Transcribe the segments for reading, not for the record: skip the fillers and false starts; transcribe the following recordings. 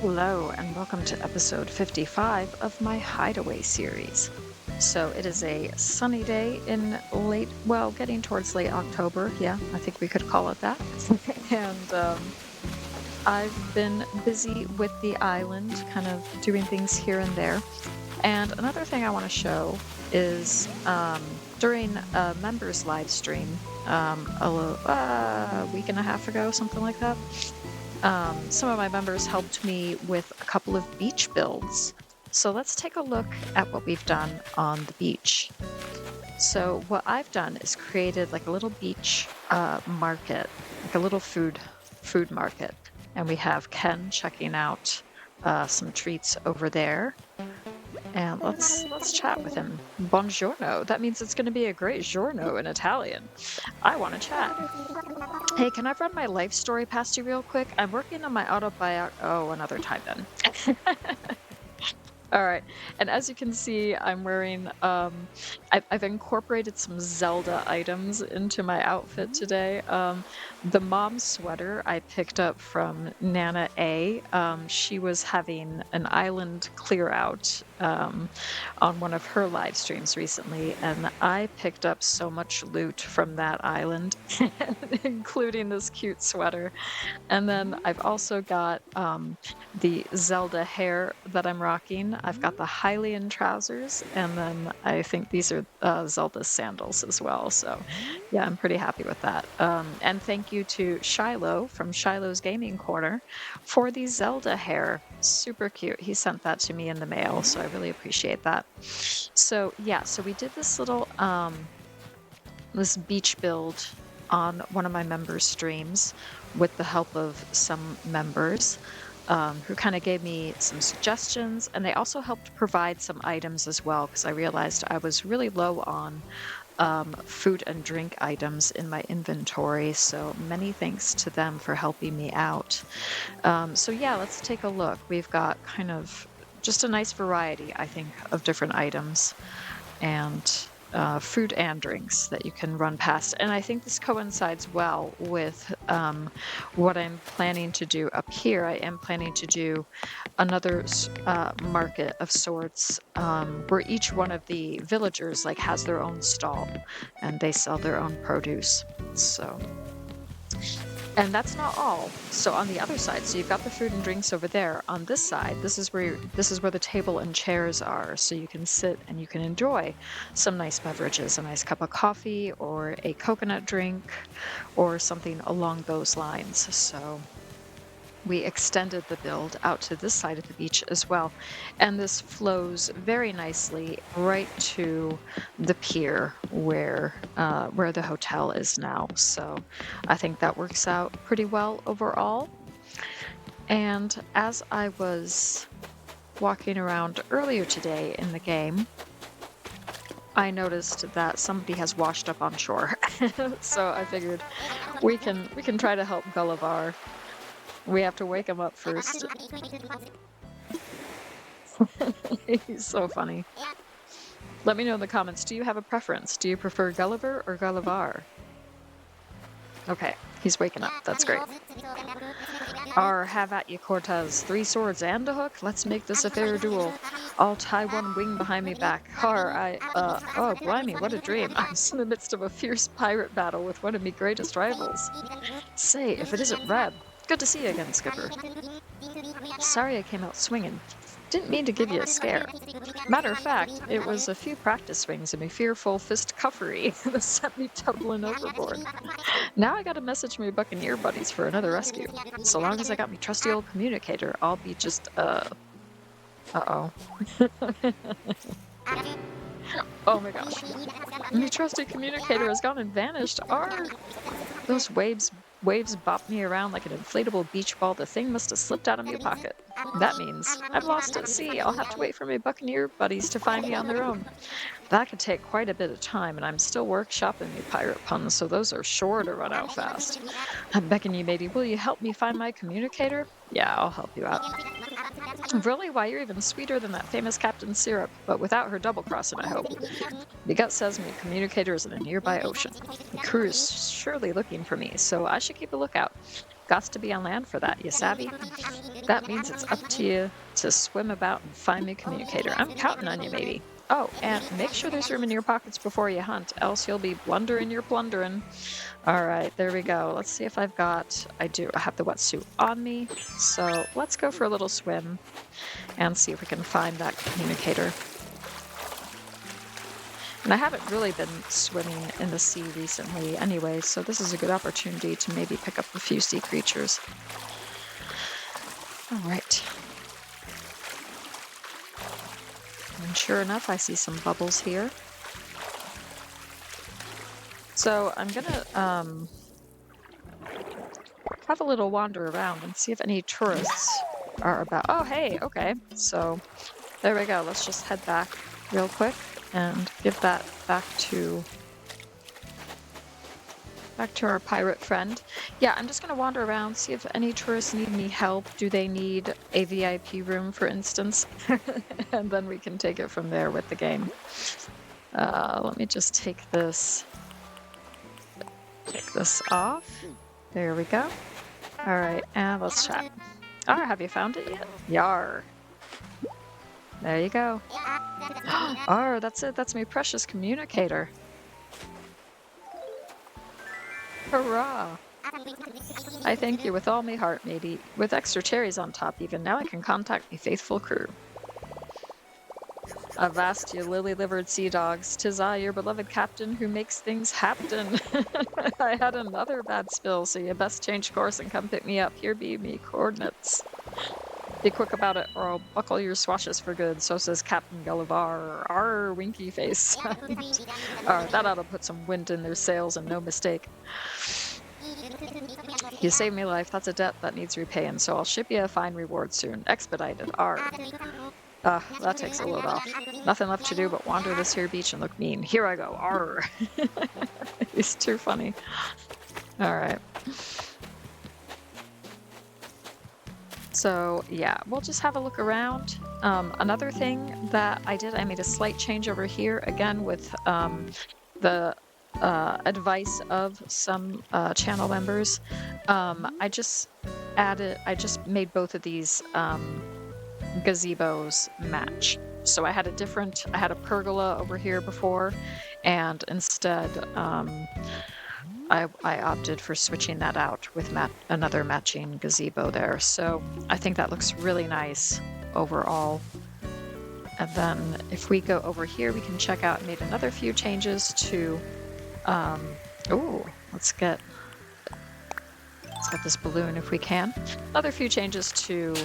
Hello, and welcome to episode 55 of my Hideaway series. So it is a sunny day in getting towards late October. Yeah, I think we could call it that. And I've been busy with the island, kind of doing things here and there. And another thing I want to show is during a members live stream a week and a half ago, something like that. Some of my members helped me with a couple of beach builds. So let's take a look at what we've done on the beach. So what I've done is created like a little beach market, like a little food market. And we have Ken checking out some treats over there. And let's chat with him. Buongiorno. That means it's going to be a great giorno in Italian. I want to chat. Hey, can I run my life story past you real quick? I'm working on my autobiography. Oh, another time then. All right. And as you can see, I'm wearing, I've incorporated some Zelda items into my outfit today. The mom sweater I picked up from Nana A. She was having an island clear out on one of her live streams recently, and I picked up so much loot from that island, including this cute sweater. And then I've also got the Zelda hair that I'm rocking. I've got the Hylian trousers, and then I think these are Zelda sandals as well. So yeah, I'm pretty happy with that. And thank you to Shiloh from Shiloh's Gaming Corner for the Zelda hair. Super cute. He sent that to me in the mail, so I really appreciate that. So yeah, so we did this little this beach build on one of my members' streams with the help of some members who kind of gave me some suggestions, and they also helped provide some items as well, because I realized I was really low on food and drink items in my inventory, so many thanks to them for helping me out. So yeah, let's take a look. We've got kind of just a nice variety, I think, of different items and food and drinks that you can run past. And I think this coincides well with what I'm planning to do up here. I am planning to do another market of sorts where each one of the villagers like has their own stall and they sell their own produce. So. And that's not all. So on the other side, so you've got the food and drinks over there. On this side, this is where the table and chairs are. So you can sit and you can enjoy some nice beverages, a nice cup of coffee or a coconut drink or something along those lines. So we extended the build out to this side of the beach as well. And this flows very nicely right to the pier where the hotel is now. So I think that works out pretty well overall. And as I was walking around earlier today in the game, I noticed that somebody has washed up on shore. So I figured we can try to help Gullivar. We have to wake him up first. He's so funny. Let me know in the comments, do you have a preference? Do you prefer Gulliver or Gullivar? Okay, he's waking up. That's great. Have at you, Cortez. 3 swords and a hook? Let's make this a fair duel. I'll tie one wing behind me back. Oh, blimey, what a dream. I'm in the midst of a fierce pirate battle with one of my greatest rivals. Say, if it isn't Reb. Good to see you again, Skipper. Sorry I came out swinging. Didn't mean to give you a scare. Matter of fact, it was a few practice swings and me fearful fist cuffery that sent me tumbling overboard. Now I gotta message my buccaneer buddies for another rescue. So long as I got me trusty old communicator, I'll be just, uh-oh. Oh my gosh. My trusty communicator has gone and vanished. Those waves bopped me around like an inflatable beach ball. The thing must have slipped out of my pocket. That means I'm lost at sea. I'll have to wait for my buccaneer buddies to find me on their own. That could take quite a bit of time, and I'm still workshopping my pirate puns, so those are sure to run out fast. I'm begging you, matey, will you help me find my communicator? Yeah, I'll help you out. Really? Why, you're even sweeter than that famous Captain Syrup, but without her double-crossing, I hope. The gut says my communicator is in a nearby ocean. The crew is surely looking for me, so I should keep a lookout. Gots to be on land for that, you savvy? That means it's up to you to swim about and find me a communicator. I'm counting on you, matey. Oh, and make sure there's room in your pockets before you hunt, else you'll be blundering your plundering. All right, there we go. Let's see if I've got... I do. I have the wetsuit on me. So let's go for a little swim and see if we can find that communicator. And I haven't really been swimming in the sea recently anyway, so this is a good opportunity to maybe pick up a few sea creatures. All right. And sure enough, I see some bubbles here. So I'm gonna have a little wander around and see if any tourists are about. Oh, hey, okay. So there we go. Let's just head back real quick and give that back to our pirate friend. Yeah, I'm just gonna wander around, see if any tourists need any help. Do they need a VIP room, for instance? And then we can take it from there with the game. Let me just take this off. There we go. All right, and let's chat. Oh, have you found it yet? Yar. There you go. Oh, that's it. That's my precious communicator. Hurrah! I thank you with all my heart, matey. With extra cherries on top even. Now I can contact my faithful crew. Avast, you lily-livered sea dogs. 'Tis I, your beloved captain, who makes things happen. I had another bad spill, so you best change course and come pick me up. Here be me coordinates. Be quick about it, or I'll buckle your swashes for good. So says Captain Gullivar. Arr, winky face. That ought to put some wind in their sails, and no mistake. You saved me life. That's a debt that needs repaying, so I'll ship you a fine reward soon. Expedited. Arr. That takes a load off. Nothing left to do but wander this here beach and look mean. Here I go. Arr. He's too funny. All right. So yeah, we'll just have a look around. Another thing that I did, I made a slight change over here again with the advice of some channel members. I just made both of these gazebos match. So I had a pergola over here before, and instead I opted for switching that out with another matching gazebo there. So I think that looks really nice overall. And then if we go over here, we can check out, made another few changes to, let's get this balloon if we can. Another few changes to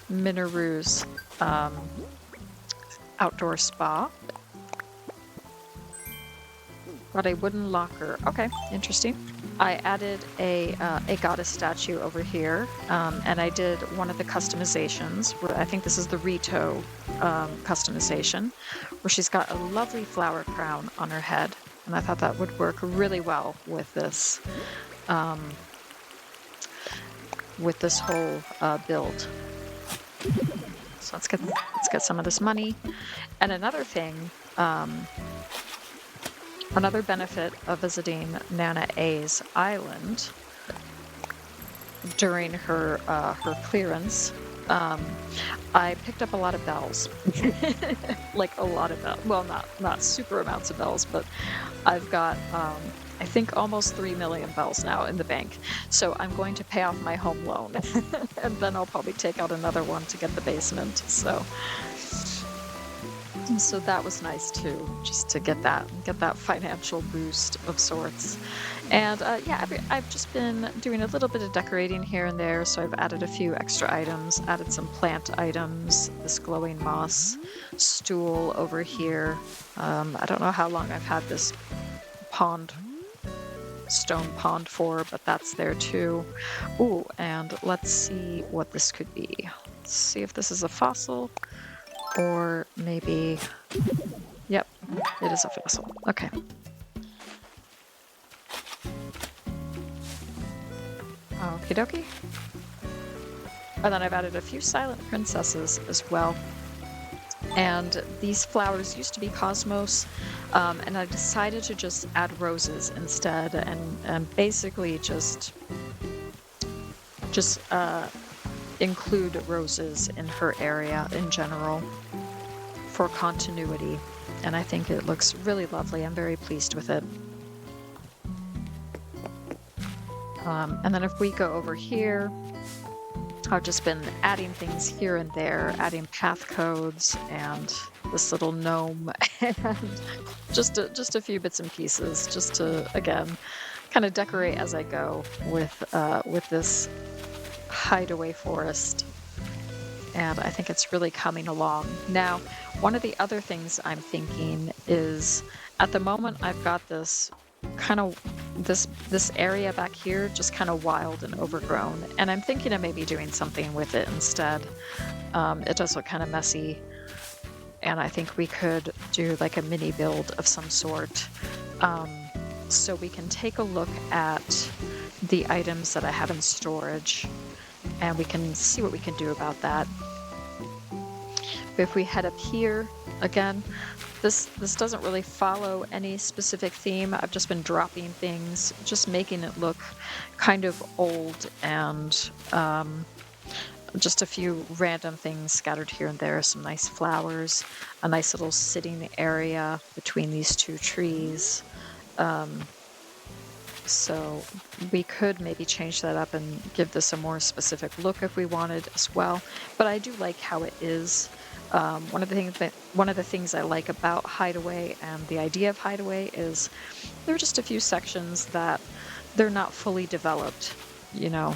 Minaru's outdoor spa. Got a wooden locker. Okay, interesting. I added a goddess statue over here, and I did one of the customizations. I think this is the Rito customization, where she's got a lovely flower crown on her head, and I thought that would work really well with this whole build. So let's get some of this money. And another thing. Another benefit of visiting Nana A's island during her clearance, I picked up a lot of bells, like a lot of bells. Well, not super amounts of bells, but I've got I think almost 3 million bells now in the bank. So I'm going to pay off my home loan, and then I'll probably take out another one to get the basement. So that was nice too, just to get that financial boost of sorts. And I've just been doing a little bit of decorating here and there, so I've added a few extra items, added some plant items, this glowing moss stool over here. I don't know how long I've had this stone pond for, but that's there too. Ooh, and let's see what this could be. Let's see if this is a fossil. Or maybe, yep, it is a fossil. Okay. Okie dokie. And then I've added a few silent princesses as well. And these flowers used to be cosmos, and I decided to just add roses instead, and basically just include roses in her area in general for continuity. And I think it looks really lovely. I'm very pleased with it. And then if we go over here, I've just been adding things here and there, adding path codes and this little gnome and just a few bits and pieces, just to again kind of decorate as I go with this hideaway forest. And I think it's really coming along. Now, one of the other things I'm thinking is, at the moment I've got this kind of this area back here just kind of wild and overgrown, and I'm thinking of maybe doing something with it instead. It does look kind of messy, and I think we could do like a mini build of some sort. So we can take a look at the items that I have in storage, and we can see what we can do about that. But if we head up here, again, this doesn't really follow any specific theme. I've just been dropping things, just making it look kind of old, and just a few random things scattered here and there, some nice flowers, a nice little sitting area between these two trees. So we could maybe change that up and give this a more specific look if we wanted as well. But I do like how it is. One of the things I like about Hideaway and the idea of Hideaway is there are just a few sections that they're not fully developed. You know,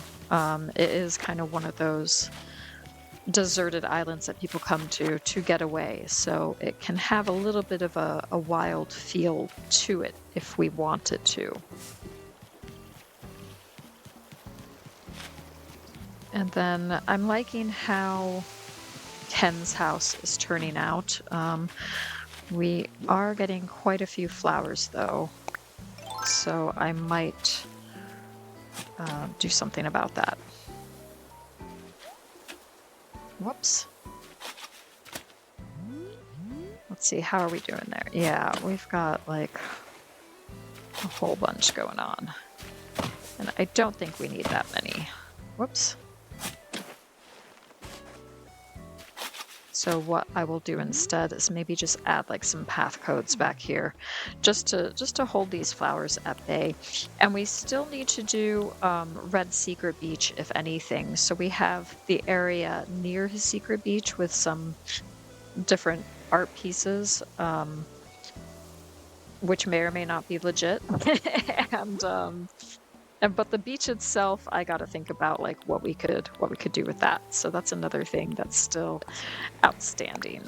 it is kind of one of those deserted islands that people come to get away. So it can have a little bit of a wild feel to it if we want it to. And then I'm liking how Ken's house is turning out. We are getting quite a few flowers though, so I might do something about that. Whoops. Let's see, how are we doing there? Yeah, we've got like a whole bunch going on. And I don't think we need that many. Whoops. So what I will do instead is maybe just add like some path codes back here, just to hold these flowers at bay. And we still need to do Red Secret Beach, if anything. So we have the area near his secret beach with some different art pieces, which may or may not be legit. But the beach itself, I got to think about like what we could do with that. So that's another thing that's still outstanding.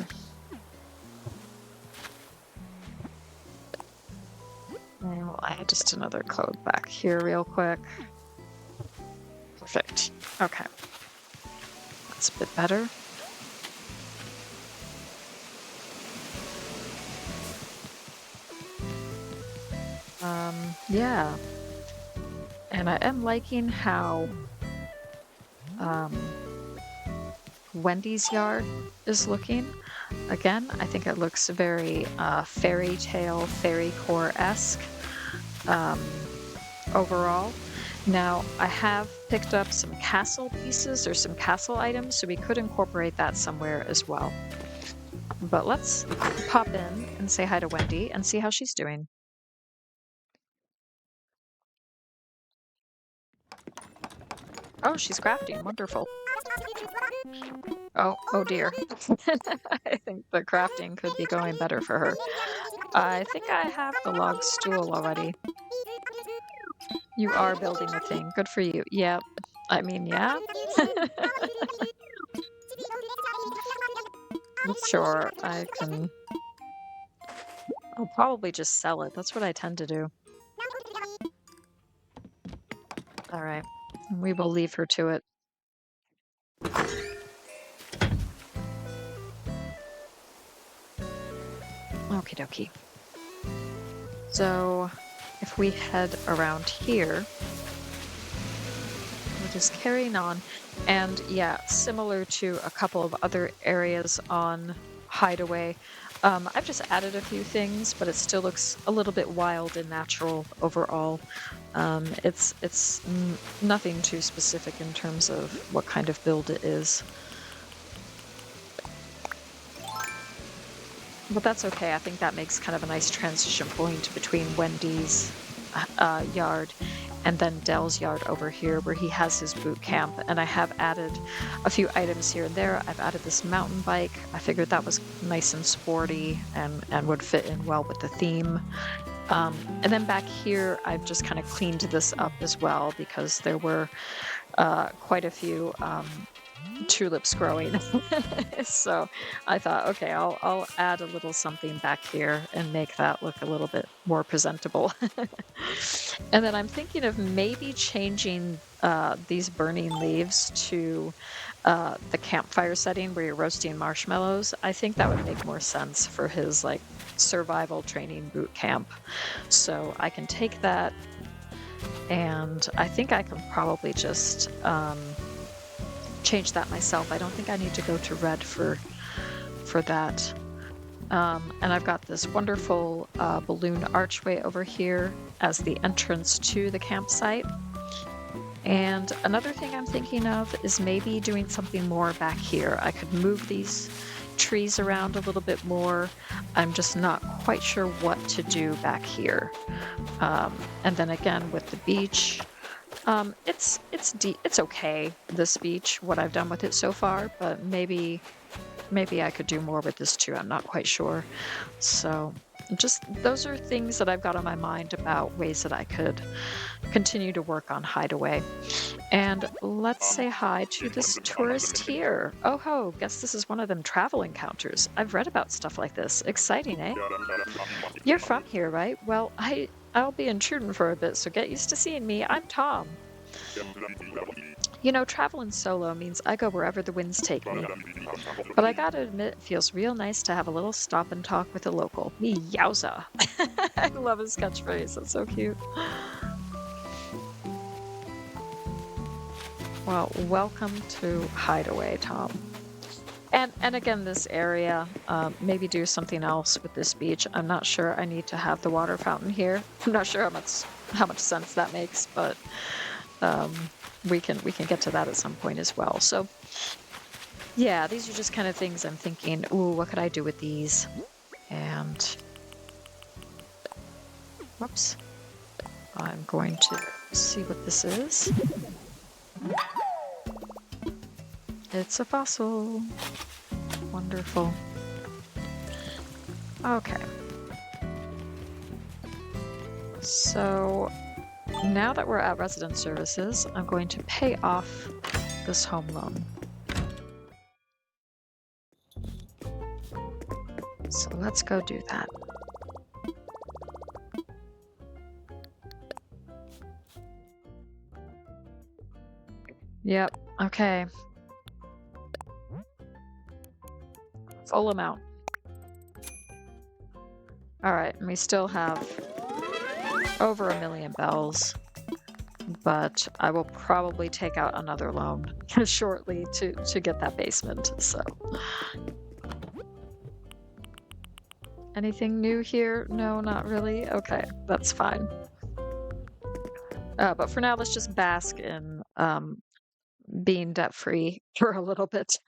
And we'll add just another code back here real quick. Perfect. Okay. That's a bit better. Yeah. And I am liking how Wendy's yard is looking. Again, I think it looks very fairy tale, fairy core-esque overall. Now, I have picked up some castle pieces or some castle items, so we could incorporate that somewhere as well. But let's pop in and say hi to Wendy and see how she's doing. Oh, she's crafting. Wonderful. Oh dear. I think the crafting could be going better for her. I think I have the log stool already. You are building a thing. Good for you. Yeah. I mean, yeah. Sure, I can... I'll probably just sell it. That's what I tend to do. Alright. We will leave her to it. Okie dokie. So, if we head around here, we're just carrying on. And yeah, similar to a couple of other areas on Hideaway. I've just added a few things, but it still looks a little bit wild and natural overall. It's nothing too specific in terms of what kind of build it is. But that's okay. I think that makes kind of a nice transition point between Wendy's yard and then Dell's yard over here where he has his boot camp. And I have added a few items here and there. I've added this mountain bike. I figured that was nice and sporty and would fit in well with the theme. And then back here, I've just kind of cleaned this up as well because there were quite a few tulips growing. So I thought, okay, I'll add a little something back here and make that look a little bit more presentable. And then I'm thinking of maybe changing these burning leaves to the campfire setting where you're roasting marshmallows. I think that would make more sense for his like survival training boot camp. So I can take that, and I think I can probably just change that myself. I don't think I need to go to red for that. And I've got this wonderful balloon archway over here as the entrance to the campsite. And another thing I'm thinking of is maybe doing something more back here. I could move these trees around a little bit more. I'm just not quite sure what to do back here. And then again with the beach, it's okay, this beach, what I've done with it so far, but maybe I could do more with this too. I'm not quite sure. So just those are things that I've got on my mind about ways that I could continue to work on Hideaway. And let's say hi to this tourist here. Oh ho, guess this is one of them travel encounters. I've read about stuff like this. Exciting, eh? You're from here, right? Well, I'll be intruding for a bit, so get used to seeing me. I'm Tom. You know, traveling solo means I go wherever the winds take me. But I gotta admit, it feels real nice to have a little stop and talk with a local. Me yowza. I love his catchphrase. That's so cute. Well, welcome to Hideaway, Tom. And again, this area, maybe do something else with this beach. I'm not sure I need to have the water fountain here. I'm not sure how much sense that makes, but we can get to that at some point as well. So yeah, these are just kind of things I'm thinking, ooh, what could I do with these? And whoops, I'm going to see what this is. It's a fossil. Wonderful. Okay. So now that we're at resident services, I'm going to pay off this home loan. So let's go do that. Yep, okay. Full amount. Alright, and we still have over 1 million bells, but I will probably take out another loan shortly to get that basement, so. Anything new here? No, not really? Okay, that's fine. But for now, let's just bask in being debt-free for a little bit.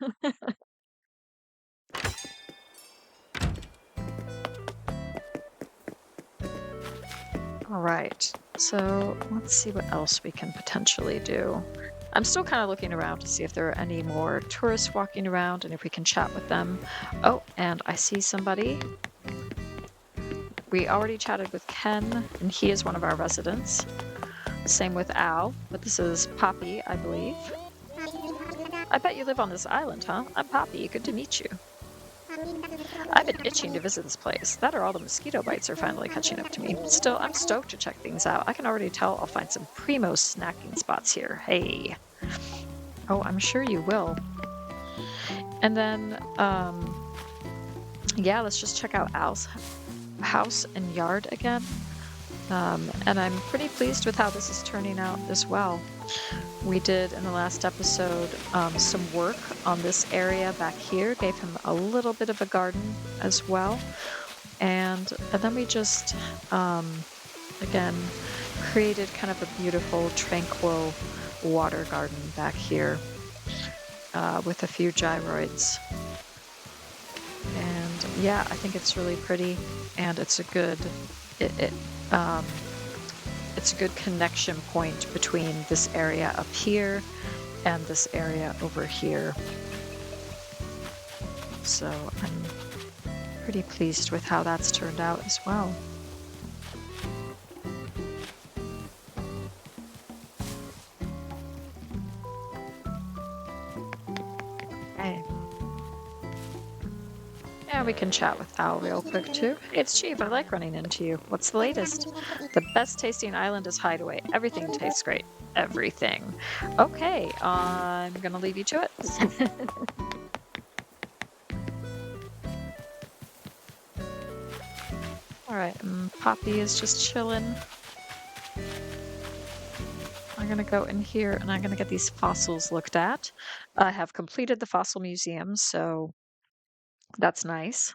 All right, so let's see what else we can potentially do. I'm still kind of looking around to see if there are any more tourists walking around and if we can chat with them. Oh, and I see somebody. We already chatted with Ken, and he is one of our residents. Same with Al, but this is Poppy, I believe. I bet you live on this island, huh? I'm Poppy. Good to meet you. I've been itching to visit this place. That or all the mosquito bites are finally catching up to me. Still, I'm stoked to check things out. I can already tell I'll find some primo snacking spots here. Hey. Oh, I'm sure you will. And then, yeah, let's just check out Al's house and yard again. And I'm pretty pleased with how this is turning out as well. We did in the last episode some work on this area back here, gave him a little bit of a garden as well. And then we just, again, created kind of a beautiful, tranquil water garden back here with a few gyroids. And yeah, I think it's really pretty, and it's a good, it's a good connection point between this area up here and this area over here. So I'm pretty pleased with how that's turned out as well. Okay. Yeah, we can chat with Al real quick too. Hey, it's Chief, I like running into you. What's the latest? The best tasting island is Hideaway. Everything tastes great. Everything. Okay, I'm gonna leave you to it. Alright, Poppy is just chilling. I'm gonna go in here and I'm gonna get these fossils looked at. I have completed the fossil museum, so that's nice.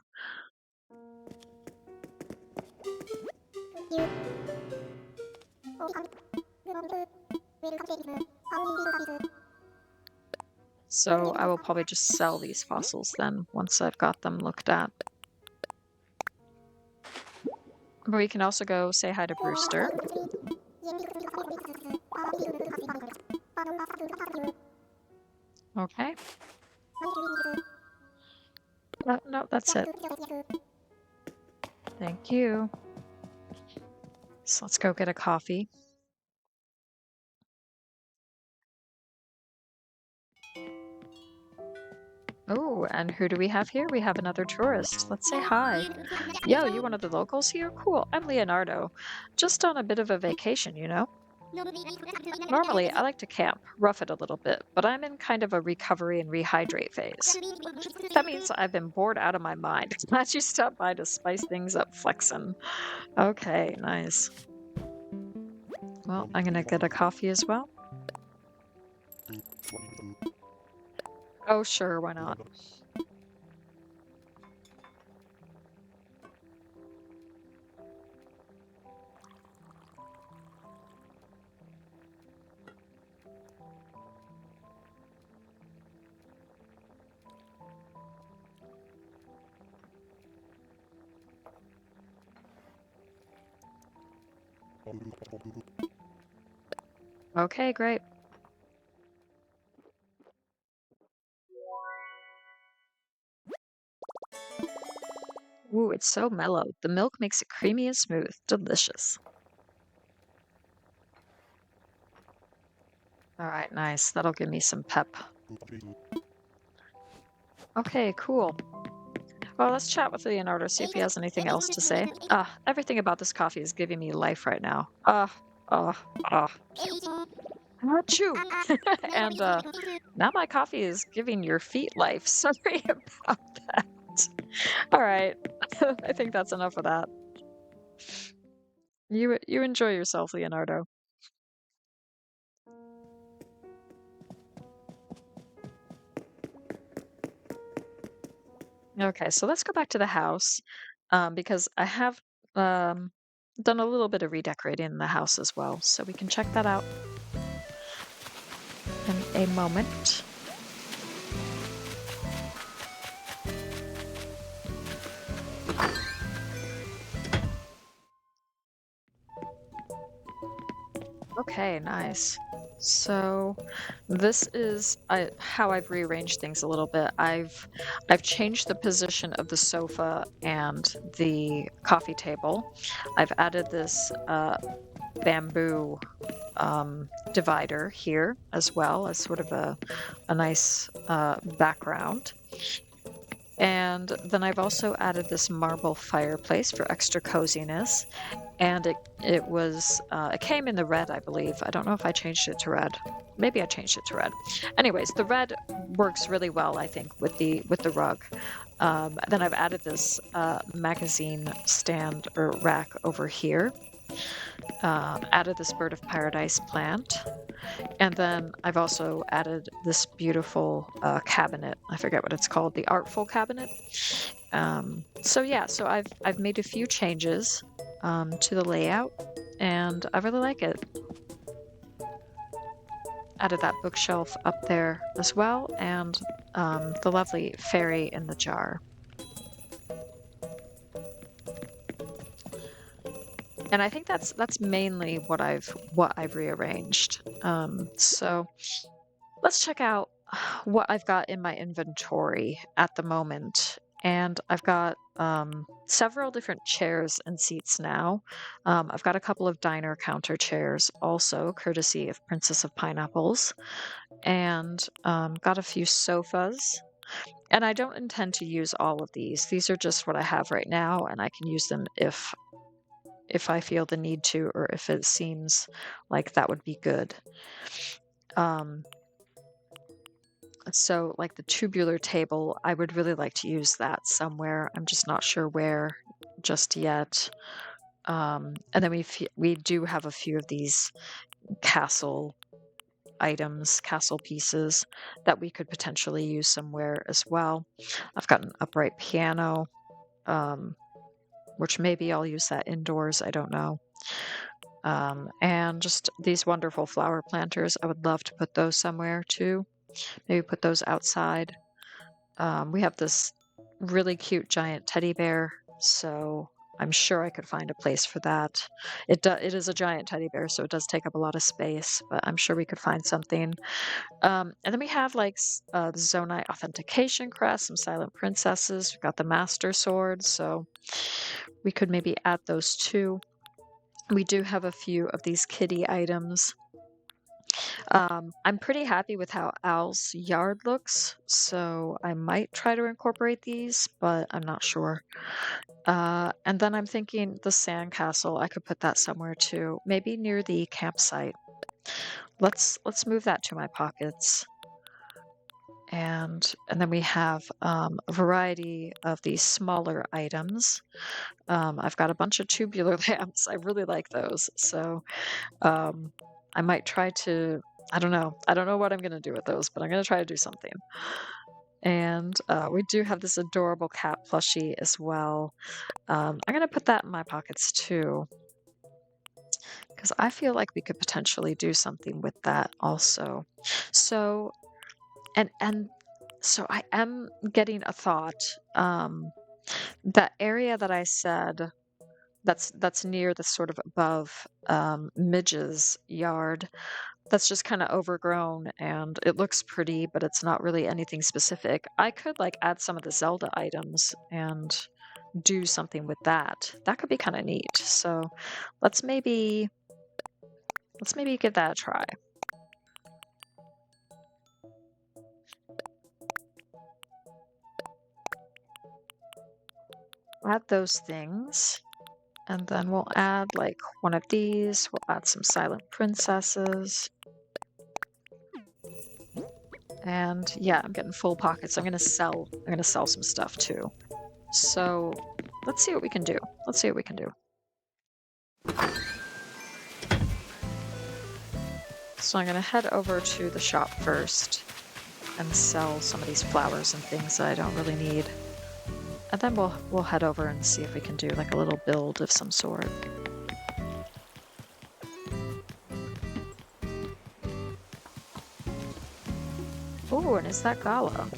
So I will probably just sell these fossils then once I've got them looked at. But we can also go say hi to Brewster. Okay. No, that's it. Thank you. So let's go get a coffee. Oh, and who do we have here? We have another tourist. Let's say hi. Yo, you one of the locals here? Cool. I'm Leonardo. Just on a bit of a vacation, you know? Normally, I like to camp, rough it a little bit, but I'm in kind of a recovery and rehydrate phase. That means I've been bored out of my mind. Glad you stopped by to spice things up, flexin'. Okay, nice. Well, I'm gonna get a coffee as well. Oh, sure, why not? Okay, great. Ooh, it's so mellow. The milk makes it creamy and smooth. Delicious. All right, nice. That'll give me some pep. Okay, cool. Well, let's chat with Leonardo, see if he has anything else to say. Everything about this coffee is giving me life right now. Achoo! And now my coffee is giving your feet life. Sorry about that. All right. I think that's enough of that. You enjoy yourself, Leonardo. Okay, so let's go back to the house because I have done a little bit of redecorating in the house as well, so we can check that out in a moment. Okay, nice. So this is how I've rearranged things a little bit. I've changed the position of the sofa and the coffee table. I've added this bamboo divider here as well as sort of a nice background. And then I've also added this marble fireplace for extra coziness. And it came in the red, I believe. I don't know if I changed it to red. Maybe I changed it to red. Anyways, the red works really well, I think, with the rug. Then I've added this magazine stand or rack over here. Added this bird of paradise plant. And then I've also added this beautiful cabinet. I forget what it's called, the Artful cabinet. So yeah, so I've made a few changes to the layout, and I really like it. Added that bookshelf up there as well, and the lovely fairy in the jar. And I think that's mainly what I've rearranged. So let's check out what I've got in my inventory at the moment. And I've got several different chairs and seats now. I've got a couple of diner counter chairs also, courtesy of Princess of Pineapples, and got a few sofas. And I don't intend to use all of these. These are just what I have right now, and I can use them if I feel the need to, or if it seems like that would be good. So like the tubular table, I would really like to use that somewhere. I'm just not sure where just yet. And then we do have a few of these castle items, castle pieces that we could potentially use somewhere as well. I've got an upright piano, which maybe I'll use that indoors. I don't know. And just these wonderful flower planters. I would love to put those somewhere too. Maybe put those outside. We have this really cute giant teddy bear, so I'm sure I could find a place for that. It is a giant teddy bear, so it does take up a lot of space, but I'm sure we could find something. And then we have like the Zonai authentication crest, some silent princesses. We've got the master sword, so we could maybe add those too. We do have a few of these kitty items. I'm pretty happy with how Al's yard looks, so I might try to incorporate these, but I'm not sure. And then I'm thinking the sandcastle, I could put that somewhere too, maybe near the campsite. Let's move that to my pockets. And then we have a variety of these smaller items. I've got a bunch of tubular lamps. I really like those, so I might try to. I don't know. I don't know what I'm going to do with those, but I'm going to try to do something. And we do have this adorable cat plushie as well. I'm going to put that in my pockets too, because I feel like we could potentially do something with that also. So, and so I am getting a thought. That area that I said that's near the sort of above Midge's yard. That's just kind of overgrown and it looks pretty, but it's not really anything specific. I could like add some of the Zelda items and do something with that. That could be kind of neat. So let's maybe give that a try. Add those things. And then we'll add like one of these. We'll add some silent princesses. And yeah, I'm getting full pockets. I'm gonna sell some stuff too. So let's see what we can do. Let's see what we can do. So I'm gonna head over to the shop first and sell some of these flowers and things that I don't really need. And then we'll head over and see if we can do like a little build of some sort. Ooh, and is that Gala?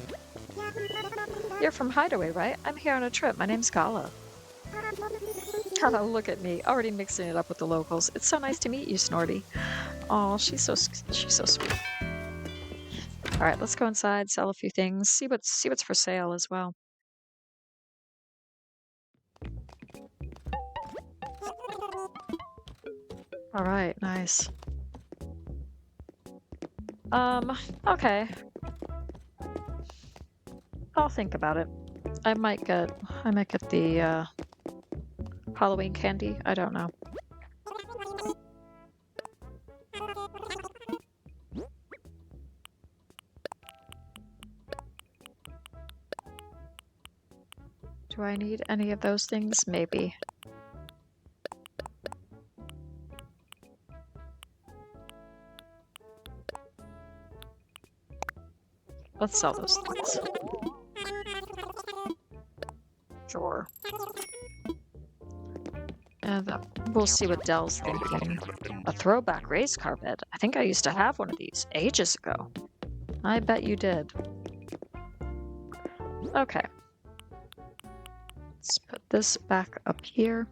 You're from Hideaway, right? I'm here on a trip. My name's Gala. Oh, look at me, already mixing it up with the locals. It's so nice to meet you, Snorty. Oh, she's so sweet. All right, let's go inside, sell a few things, see what's for sale as well. All right, nice. Okay. I'll think about it. I might get the Halloween candy. I don't know. Do I need any of those things? Maybe. let's sell those things. Sure. And we'll see what Dell's thinking. A throwback raised carpet. I think I used to have one of these ages ago. I bet you did. Okay. Let's put this back up here.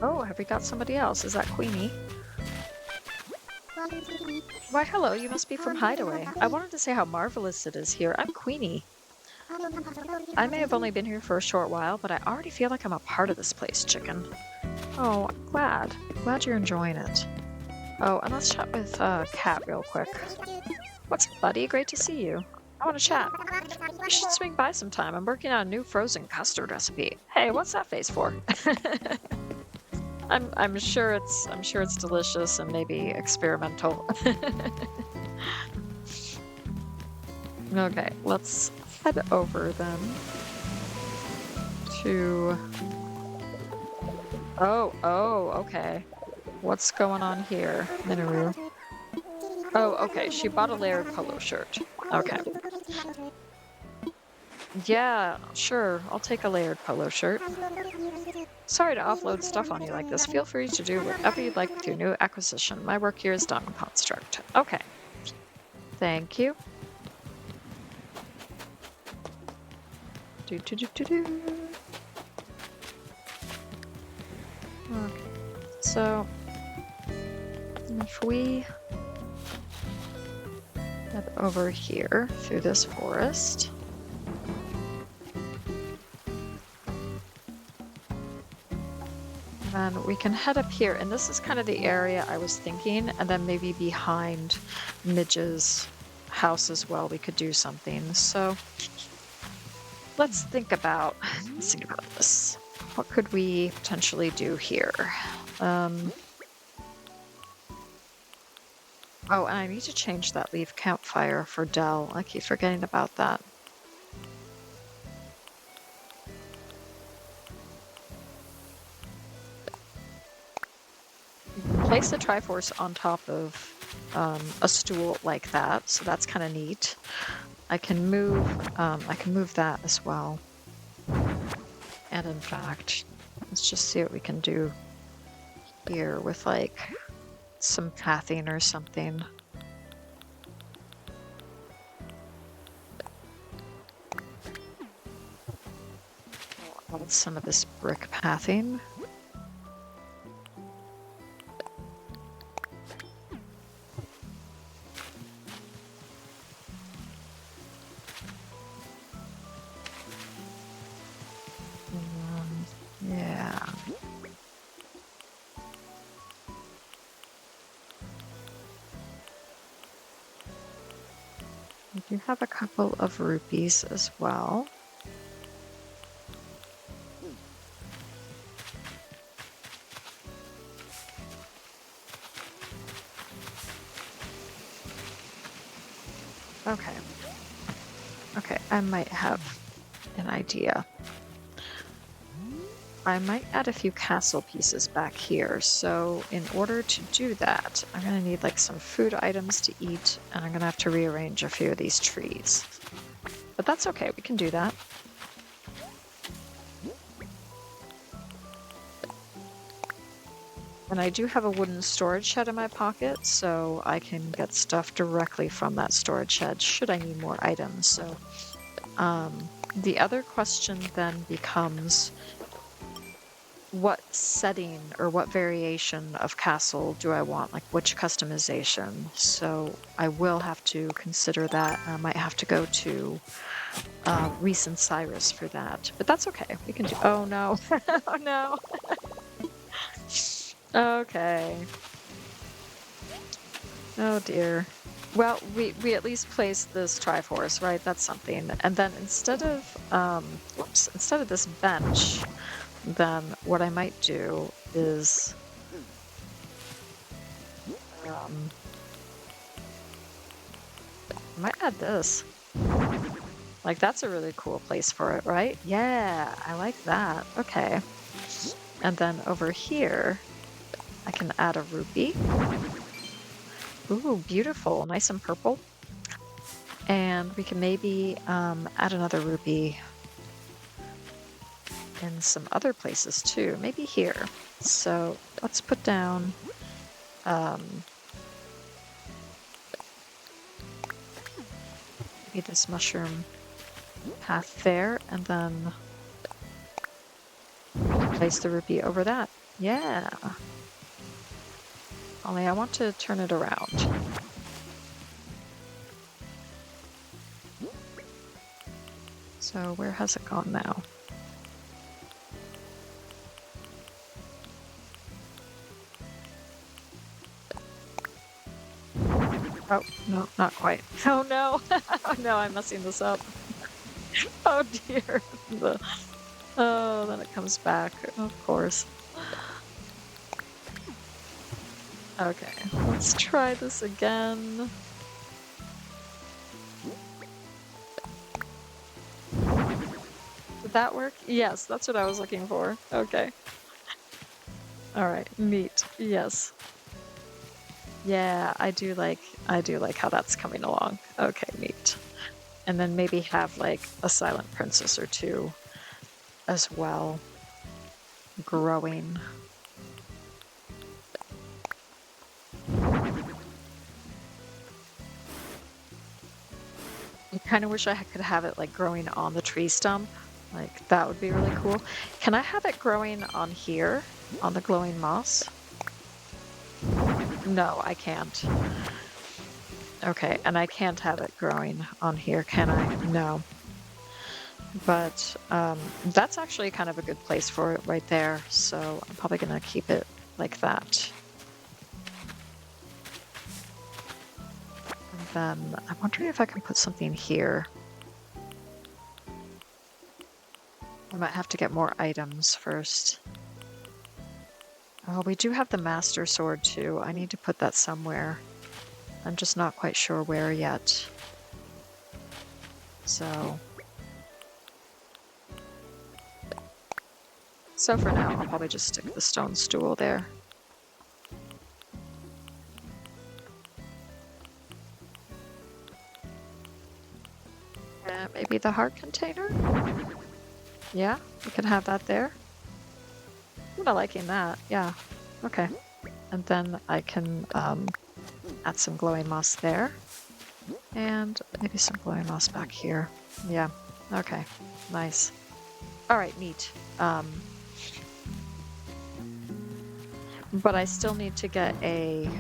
Oh, have we got somebody else? Is that Queenie? Why, hello, you must be from Hideaway. I wanted to say how marvelous it is here. I'm Queenie. I may have only been here for a short while, but I already feel like I'm a part of this place, chicken. Oh, I'm glad. Glad you're enjoying it. Oh, and let's chat with Kat real quick. What's up, buddy? Great to see you. I want to chat. You should swing by sometime. I'm working on a new frozen custard recipe. Hey, what's that face for? I'm sure it's delicious and maybe experimental. Okay, let's head over then to... Oh, okay. What's going on here, Minoru? Oh, okay, she bought a layered polo shirt. Okay. Yeah, sure, I'll take a layered polo shirt. Sorry to offload stuff on you like this. Feel free to do whatever you'd like with your new acquisition. My work here is done, Construct. Okay. Thank you. Do. Okay. So, if we head over here through this forest. And we can head up here, and this is kind of the area I was thinking, and then maybe behind Midge's house as well we could do something. So let's think about this. What could we potentially do here? Oh, and I need to change that leaf campfire for Dell. I keep forgetting about that. Place the Triforce on top of a stool like that, so that's kind of neat. I can move that as well. And in fact, let's just see what we can do here with like some pathing or something. Add some of this brick pathing. Yeah. We do have a couple of rupees as well. Okay. Okay, I might have an idea. I might add a few castle pieces back here. So in order to do that, I'm going to need like some food items to eat, and I'm going to have to rearrange a few of these trees. But that's okay, we can do that. And I do have a wooden storage shed in my pocket, so I can get stuff directly from that storage shed should I need more items. So the other question then becomes, what setting or what variation of castle do I want? Like which customization? So I will have to consider that. I might have to go to Reese and Cyrus for that, but that's okay. We can do. Oh no! Oh no! Okay. Oh dear. Well, we at least placed this Triforce, right? That's something. And then instead of this bench, then what I might do is I might add this. Like, that's a really cool place for it, right? Yeah, I like that. Okay. And then over here, I can add a rupee. Ooh, beautiful. Nice and purple. And we can maybe add another rupee in some other places too. Maybe here. So let's put down maybe this mushroom path there, and then place the rupee over that. Yeah. Only I want to turn it around. So where has it gone now? Oh, no, not quite. Oh no! Oh no, I'm messing this up. Oh dear. Oh, then it comes back, of course. Okay, let's try this again. Did that work? Yes, that's what I was looking for. Okay. All right, neat. Yes. Yeah, I do like how that's coming along. Okay, neat. And then maybe have like a silent princess or two as well growing. I kind of wish I could have it like growing on the tree stump. Like that would be really cool. Can I have it growing on here on the glowing moss? No, I can't. Okay, and I can't have it growing on here, can I? No. But that's actually kind of a good place for it right there. So I'm probably gonna keep it like that. And then I'm wondering if I can put something here. I might have to get more items first. Oh, we do have the Master Sword too. I need to put that somewhere. I'm just not quite sure where yet. So for now, I'll probably just stick the stone stool there. And maybe the heart container? Yeah, we can have that there. I'm not liking that. Yeah. Okay. And then I can add some glowing moss there. And maybe some glowing moss back here. Yeah. Okay. Nice. All right, neat. But I still need to get I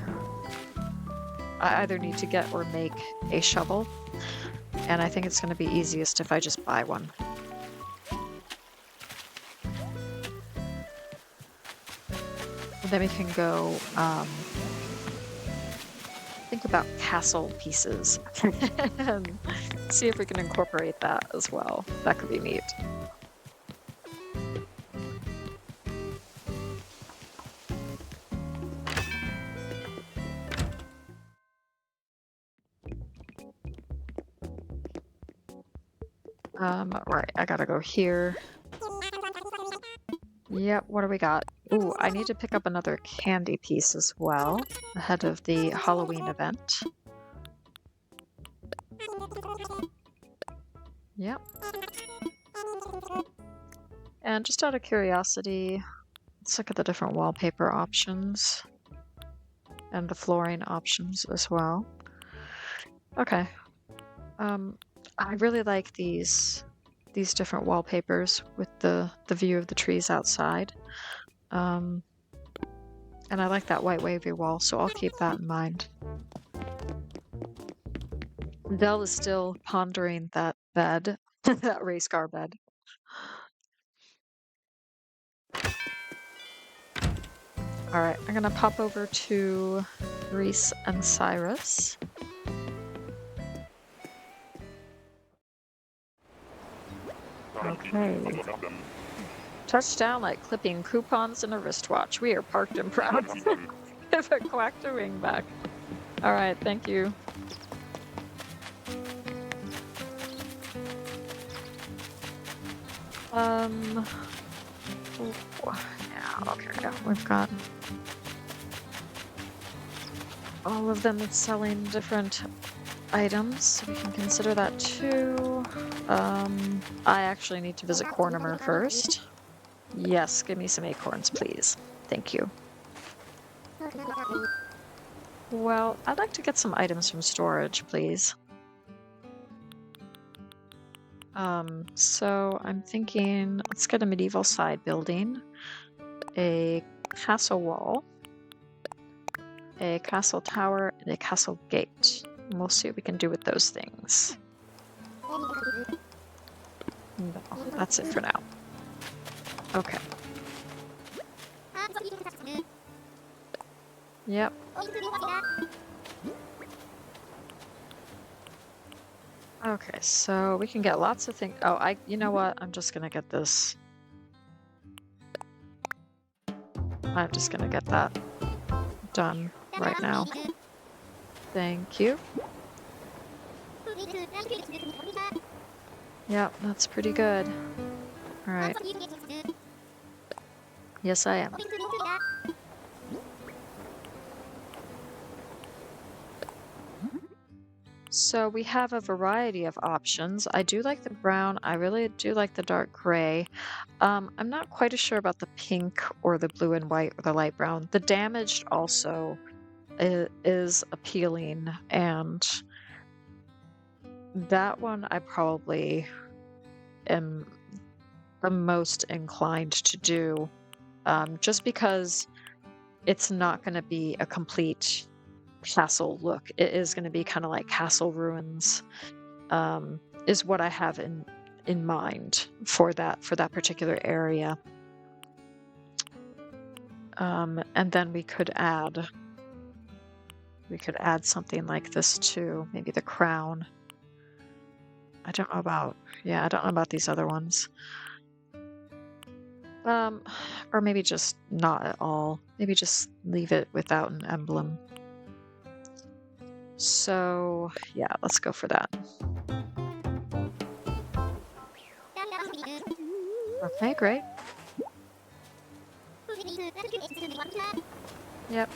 either need to get or make a shovel. And I think it's going to be easiest if I just buy one. And then we can go think about castle pieces and see if we can incorporate that as well. That could be neat. Right, I gotta go here. Yep, what do we got? Ooh, I need to pick up another candy piece as well, ahead of the Halloween event. Yep. And just out of curiosity, let's look at the different wallpaper options. And the flooring options as well. Okay. I really like these different wallpapers with the view of the trees outside. And I like that white wavy wall, so I'll keep that in mind. Dell is still pondering that bed, that race car bed. All right, I'm gonna pop over to Reese and Cyrus. Okay. Touchdown like clipping coupons in a wristwatch. We are parked and proud. If it quacked a ring back. All right, thank you. Um, ooh, yeah, okay, yeah, we've got all of them selling different items, so we can consider that too. I actually need to visit Cornimer first. Yes, give me some acorns, please. Thank you. Well, I'd like to get some items from storage, please. So I'm thinking, let's get a medieval side building, a castle wall, a castle tower, and a castle gate. And we'll see what we can do with those things. No, that's it for now. Okay. Yep. Okay, so we can get lots of things. Oh, you know what? I'm just gonna get this. I'm just gonna get that done right now. Thank you. Yep, that's pretty good. All right. Yes, I am. So we have a variety of options. I do like the brown. I really do like the dark gray. I'm not quite as sure about the pink or the blue and white or the light brown. The damaged also is appealing, and that one I probably am the most inclined to do, just because it's not going to be a complete castle look. It is going to be kind of like castle ruins, is what I have in mind for that particular area. And then we could add something like this too, maybe the crown. I don't know about these other ones. Or maybe just not at all. Maybe just leave it without an emblem. So, yeah, let's go for that. Okay, great. Yep.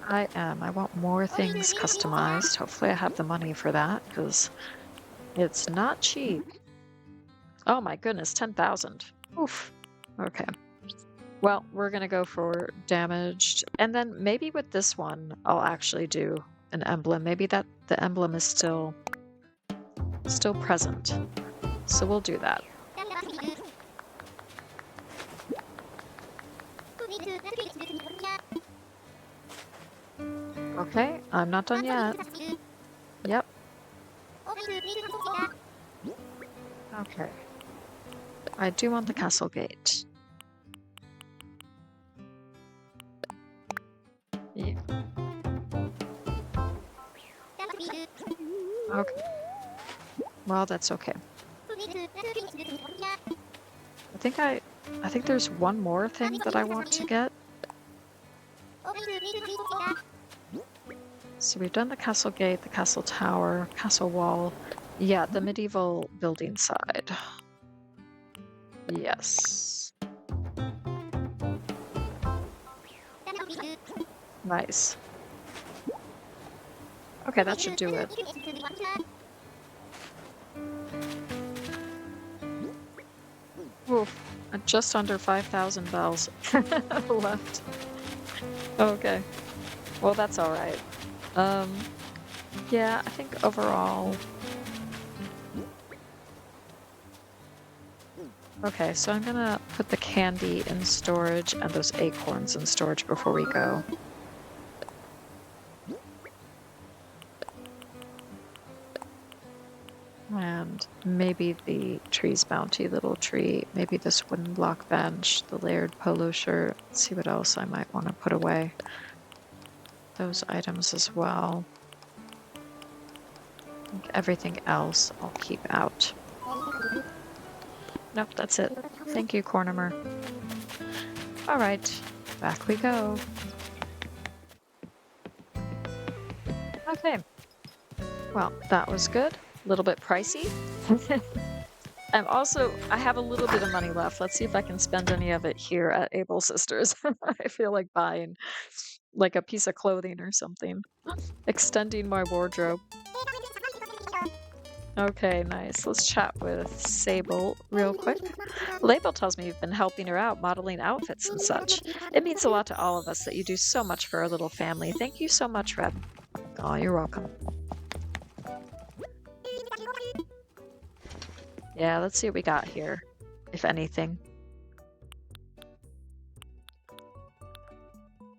I am. I want more things customized. Hopefully I have the money for that, because it's not cheap. Oh my goodness, 10,000. Oof. Okay. Well, we're gonna go for damaged, and then maybe with this one, I'll actually do an emblem. Maybe that the emblem is still present. So we'll do that. Okay, I'm not done yet. Yep. Okay. I do want the castle gate. Yeah. Okay. Well, that's okay. I think there's one more thing that I want to get. So we've done the castle gate, the castle tower, castle wall. Yeah, the medieval building side. Yes. Nice. Okay, that should do it. Oof, just under 5,000 bells left. Okay. Well, that's all right. Yeah, I think overall... Okay, so I'm gonna put the candy in storage and those acorns in storage before we go. And maybe the tree's bounty little tree, maybe this wooden block bench, the layered polo shirt. Let's see what else I might want to put away. Those items as well. I think everything else I'll keep out. Nope, that's it. Thank you, Cornimer. All right, back we go. Okay. Well, that was good. A little bit pricey. I have a little bit of money left. Let's see if I can spend any of it here at Able Sisters. I feel like buying like a piece of clothing or something. Extending my wardrobe. Okay, nice. Let's chat with Sable real quick. Label tells me you've been helping her out, modeling outfits and such. It means a lot to all of us that you do so much for our little family. Thank you so much, Red. Oh, you're welcome. Yeah, let's see what we got here, if anything.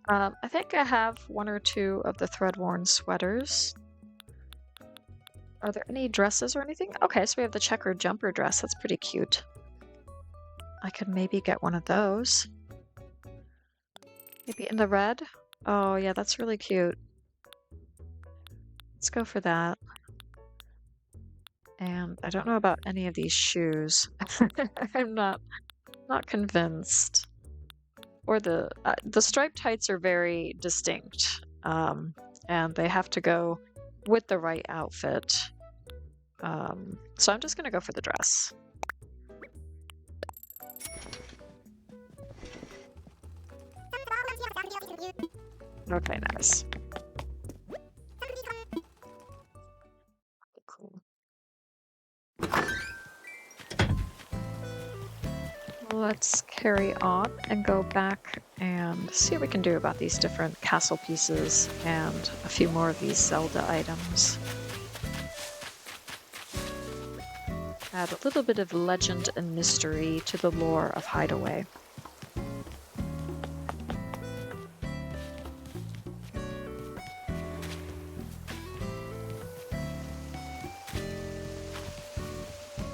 I think I have one or two of the thread-worn sweaters. Are there any dresses or anything? Okay, so we have the checkered jumper dress. That's pretty cute. I could maybe get one of those. Maybe in the red? Oh, yeah, that's really cute. Let's go for that. And I don't know about any of these shoes. I'm not convinced. Or the striped tights are very distinct, and they have to go with the right outfit. So I'm just gonna go for the dress. Okay, nice. Cool. Let's carry on and go back and see what we can do about these different castle pieces and a few more of these Zelda items. Add a little bit of legend and mystery to the lore of Hideaway.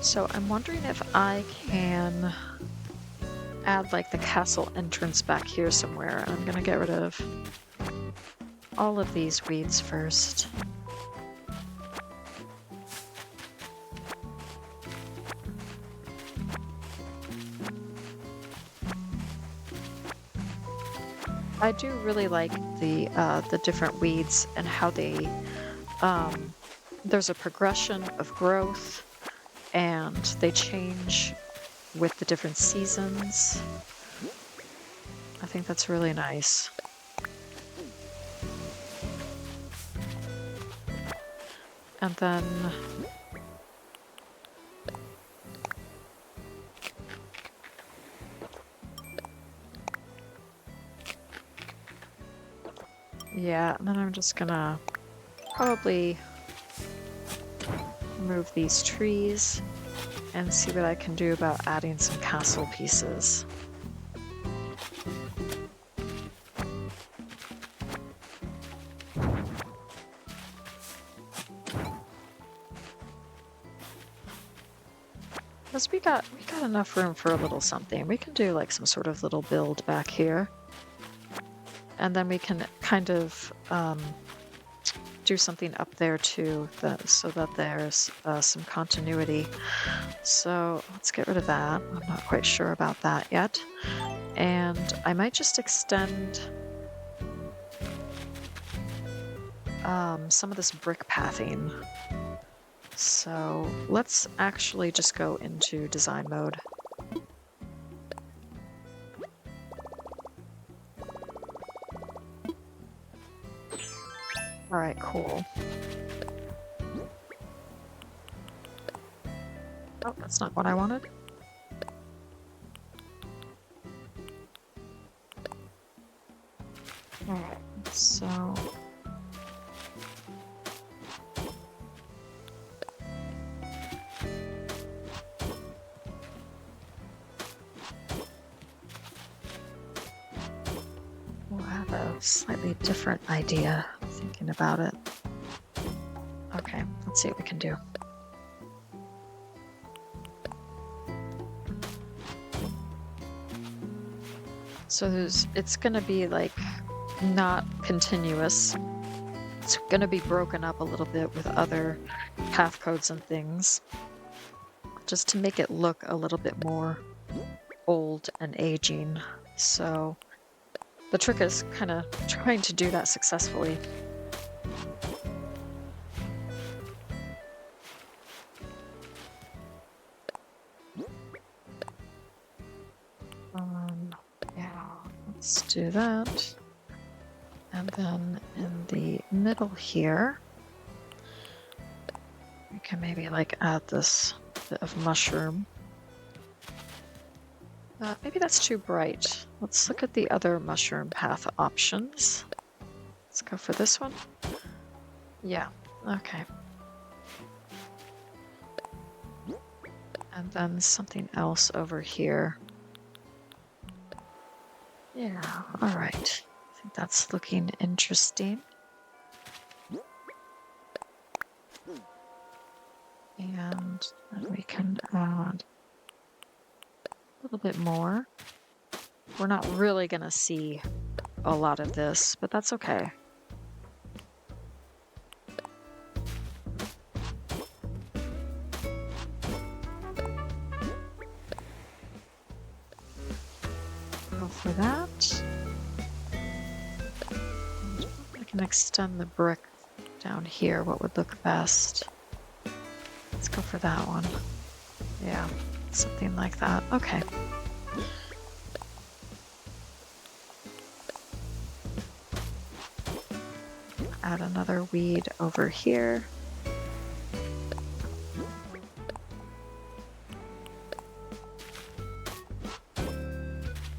So I'm wondering if I can add like the castle entrance back here somewhere. I'm gonna get rid of all of these weeds first. I do really like the different weeds and how they there's a progression of growth and they change with the different seasons. I think that's really nice. And then yeah, and then I'm just gonna probably remove these trees and see what I can do about adding some castle pieces. Because we got enough room for a little something. We can do like some sort of little build back here. And then we can kind of do something up there too, so that there's some continuity. So let's get rid of that. I'm not quite sure about that yet. And I might just extend some of this brick pathing. So let's actually just go into design mode. All right, cool. Oh, that's not what I wanted. All right, so we'll have a slightly different idea thinking about it. Okay, let's see what we can do. So it's gonna be like not continuous. It's gonna be broken up a little bit with other path codes and things, just to make it look a little bit more old and aging. So the trick is kind of trying to do that successfully. Let's do that. And then in the middle here, we can maybe like add this bit of mushroom. Maybe that's too bright. Let's look at the other mushroom path options. Let's go for this one. Yeah, okay. And then something else over here. Yeah, all right. I think that's looking interesting. And then we can add a little bit more. We're not really going to see a lot of this, but that's okay. Go for that. I can extend the brick down here. What would look best? Let's go for that one. Yeah, something like that. Okay. Add another weed over here.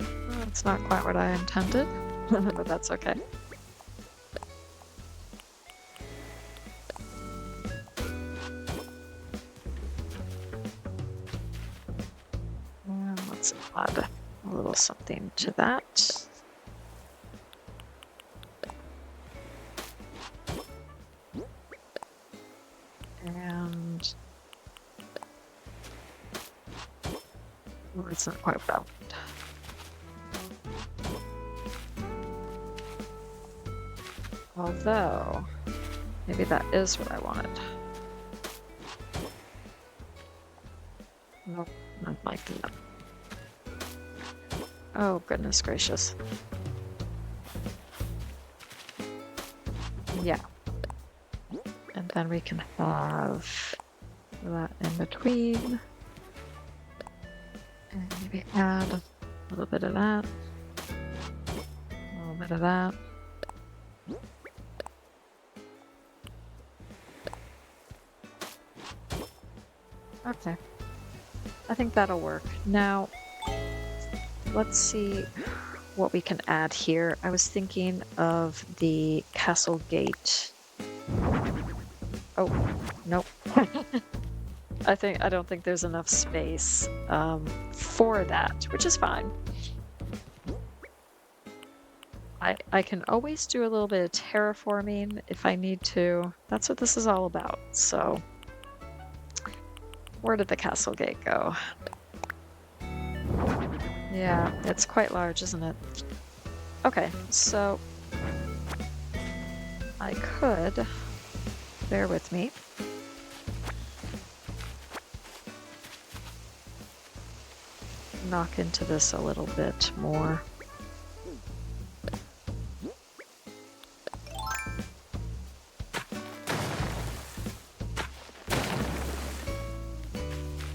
Well, that's not quite what I intended, but that's okay. And let's add a little something to that. And well, it's not quite what I wanted. Although, maybe that is what I wanted. Nope, not like that. Oh, goodness gracious. Yeah. And then we can have that in between. And maybe add a little bit of that. A little bit of that. Okay. I think that'll work. Now, let's see what we can add here. I was thinking of the castle gate. Oh, nope. I don't think there's enough space for that, which is fine. I can always do a little bit of terraforming if I need to. That's what this is all about. So, where did the castle gate go? Yeah, it's quite large, isn't it? Okay, so I could, bear with me. Knock into this a little bit more.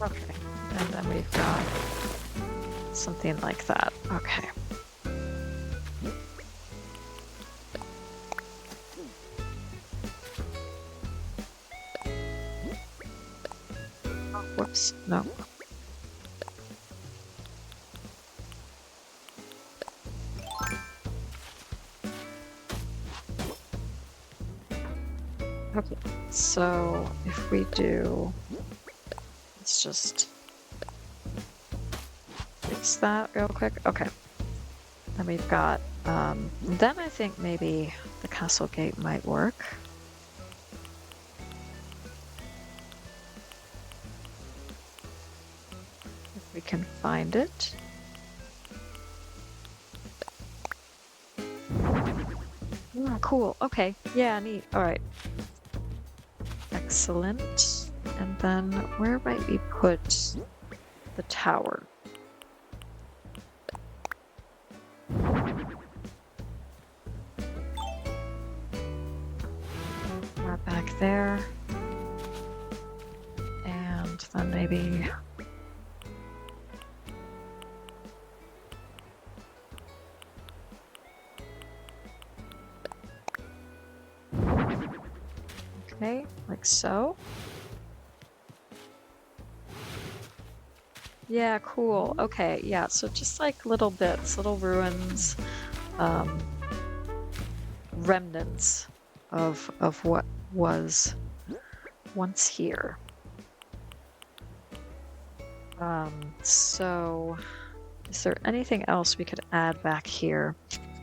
Okay, and then we've got something like that. Okay. Oh, whoops, no. Okay, so if we do, let's just fix that real quick. Okay, and we've got, then I think maybe the castle gate might work. If we can find it. Oh, cool, okay, yeah, neat, all right. Excellent. And then where might we put the tower? Back there. And then maybe Okay, like so. Yeah, cool. Okay, yeah, so just like little bits, little ruins, um, remnants of what was once here. So is there anything else we could add back here?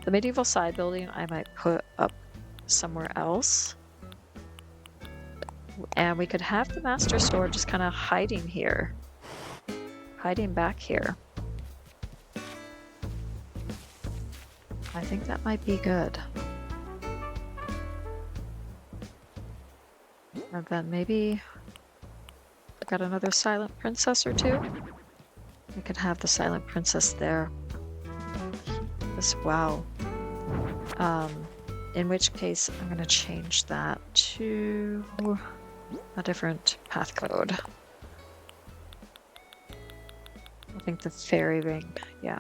The medieval side building I might put up somewhere else. And we could have the master store just kind of hiding here. Hiding back here. I think that might be good. And then maybe we've got another silent princess or two. We could have the silent princess there as well. In which case I'm going to change that to a different path code. I think the fairy ring, yeah.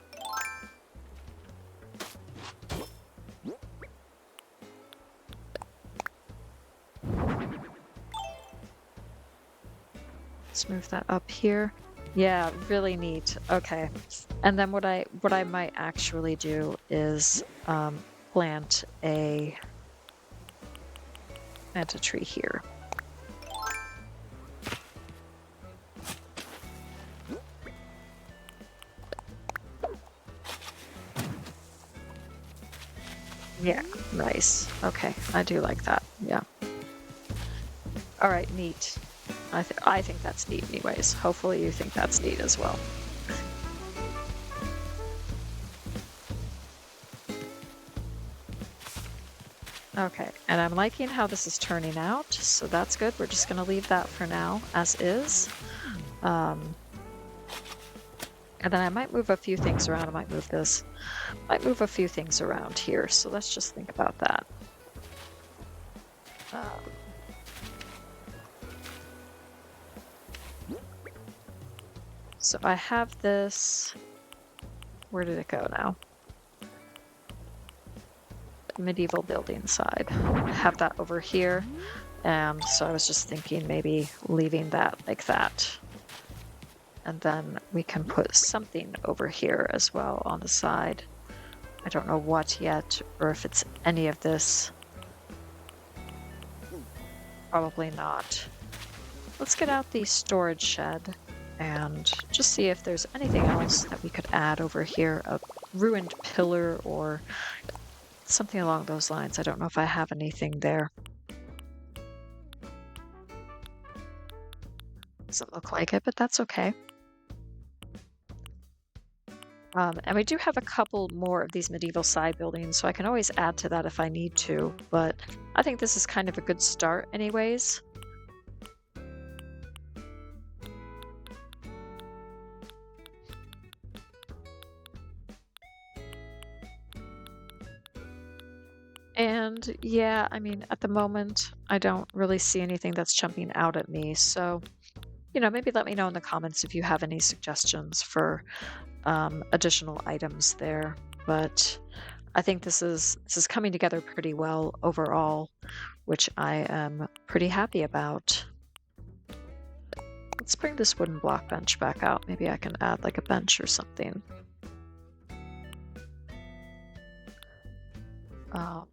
Let's move that up here. Yeah, really neat. Okay. And then what I might actually do is plant a tree here. Yeah, nice. Okay, I do like that. Yeah. All right, neat. I think that's neat anyways. Hopefully you think that's neat as well. Okay, and I'm liking how this is turning out, so that's good. We're just gonna leave that for now as is. And then I might move a few things around. I might move this. Might move a few things around here, so let's just think about that. So I have this. Where did it go now? Medieval building side. I have that over here. So I was just thinking maybe leaving that like that. And then we can put something over here as well on the side. I don't know what yet, or if it's any of this. Probably not. Let's get out the storage shed and just see if there's anything else that we could add over here. A ruined pillar or something along those lines. I don't know if I have anything there. Doesn't look like it, but that's okay. And we do have a couple more of these medieval side buildings, so I can always add to that if I need to, but I think this is kind of a good start anyways. And yeah, I mean, at the moment, I don't really see anything that's jumping out at me, so, you know, maybe let me know in the comments if you have any suggestions for additional items there, but I think this is coming together pretty well overall, which I am pretty happy about. Let's bring this wooden block bench back out. Maybe I can add like a bench or something. I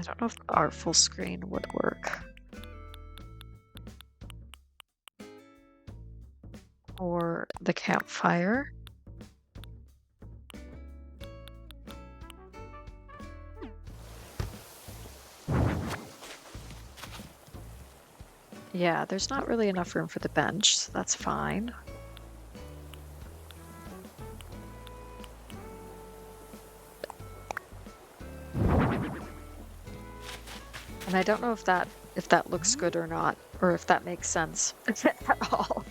don't know if our full screen would work. Or the campfire. Yeah, there's not really enough room for the bench, so that's fine. And I don't know if that looks good or not, or if that makes sense at all.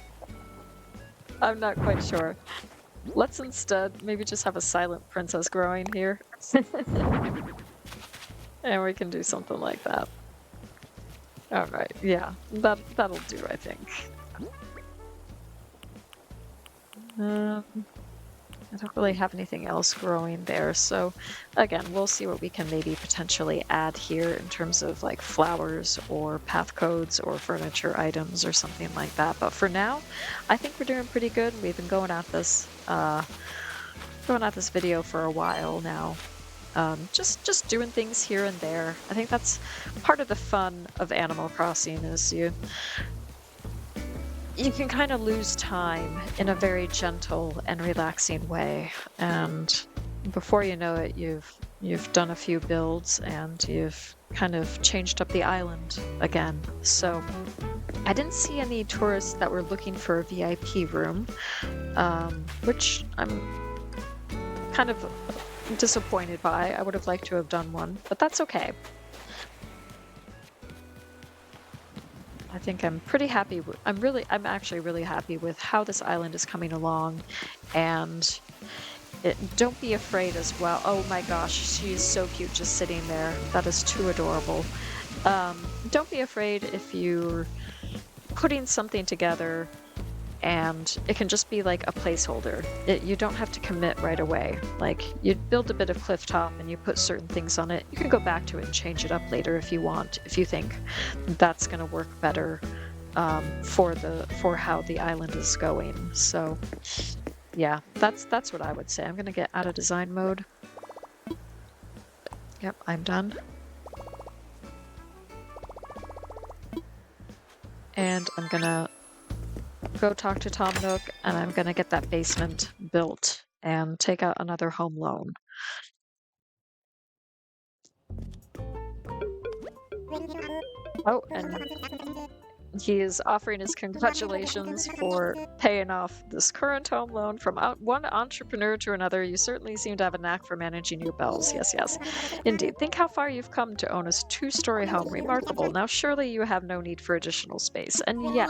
I'm not quite sure. Let's instead maybe just have a silent princess growing here. And we can do something like that. All right, yeah, that'll do, I think. I don't really have anything else growing there, so again, we'll see what we can maybe potentially add here in terms of like flowers or path codes or furniture items or something like that. But for now, I think we're doing pretty good. We've been going at this video for a while now. Just doing things here and there. I think that's part of the fun of Animal Crossing is you can kind of lose time in a very gentle and relaxing way, and before you know it, you've done a few builds and you've kind of changed up the island again. So I didn't see any tourists that were looking for a VIP room, which I'm kind of disappointed by. I would have liked to have done one, but that's okay. I think I'm pretty happy. I'm actually really happy with how this island is coming along, and don't be afraid as well. Oh my gosh, she is so cute just sitting there. That is too adorable. Don't be afraid if you're putting something together and it can just be like a placeholder. You don't have to commit right away. Like, you build a bit of cliff top and you put certain things on it. You can go back to it and change it up later if you want, if you think that's going to work better for how the island is going. So yeah, that's what I would say. I'm going to get out of design mode. Yep, I'm done. And I'm gonna go talk to Tom Nook, and I'm gonna get that basement built and take out another home loan. Oh, and he is offering his congratulations for paying off this current home loan from one entrepreneur to another. You certainly seem to have a knack for managing your bells. Yes, yes. Indeed. Think how far you've come to own a two-story home. Remarkable. Now, surely you have no need for additional space. And yet,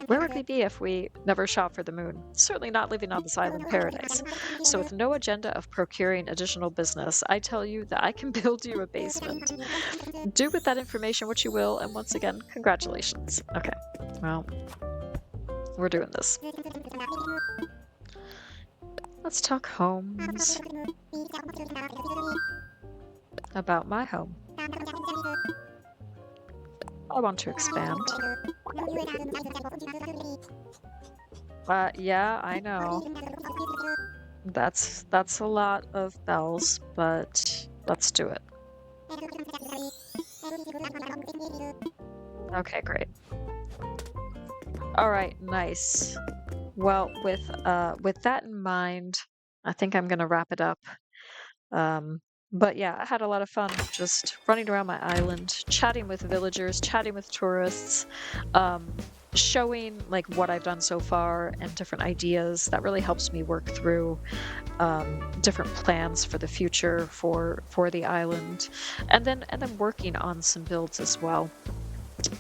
where would we be if we never shot for the moon? Certainly not living on this island paradise. So with no agenda of procuring additional business, I tell you that I can build you a basement. Do with that information what you will, and once again, congratulations. Okay, well, we're doing this. Let's talk homes. About my home. I want to expand. Yeah, I know. That's a lot of bells, but let's do it. Okay, great. All right, nice. Well, with that in mind, I think I'm gonna wrap it up. But yeah, I had a lot of fun just running around my island, chatting with villagers, chatting with tourists, showing like what I've done so far and different ideas. That really helps me work through different plans for the future for the island, and then working on some builds as well.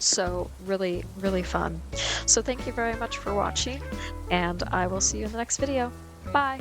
So really, really fun. So thank you very much for watching, and I will see you in the next video. Bye!